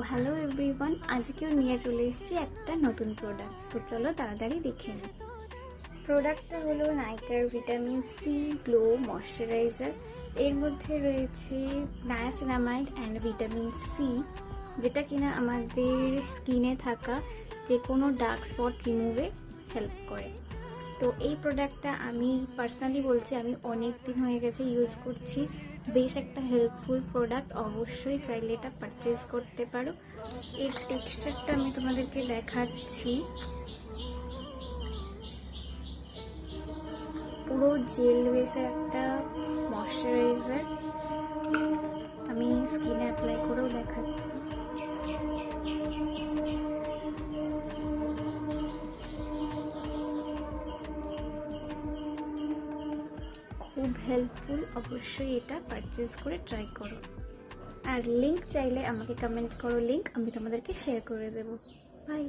Hello everyone, আজকেও নিয়ে চলে এসেছি একটা নতুন প্রোডাক্ট। তো চলো তাড়াতাড়ি দেখে নিই। প্রোডাক্টটা হলো নাইকার ভিটামিন সি গ্লো ময়শ্চারাইজার। এর মধ্যে রয়েছে নায়াসিনামাইড অ্যান্ড ভিটামিন সি, যেটা কিনা আমাদের স্কিনে থাকা যে কোনো ডার্ক স্পট রিমুভে হেল্প করে। তো এই প্রোডাক্টটা আমি পার্সোনালি বলছি, আমি অনেক দিন হয়ে গেছে ইউজ করছি। বেশ একটা হেল্পফুল প্রোডাক্ট, অবশ্যই চাইলে এটা পারচেজ করতে পারো। এর টেক্সচারটা আমি তোমাদেরকে দেখাচ্ছি। পুরো জেল বেসের একটা ময়শ্চারাইজার, আমি স্কিনে অ্যাপ্লাই করেও দেখাচ্ছি। খুব হেল্পফুল, অবশ্যই এটা পারচেজ করে ট্রাই করো। আর লিংক চাইলে আমাকে কমেন্ট করো, লিংক আমি তোমাদেরকে শেয়ার করে দেবো। বাই।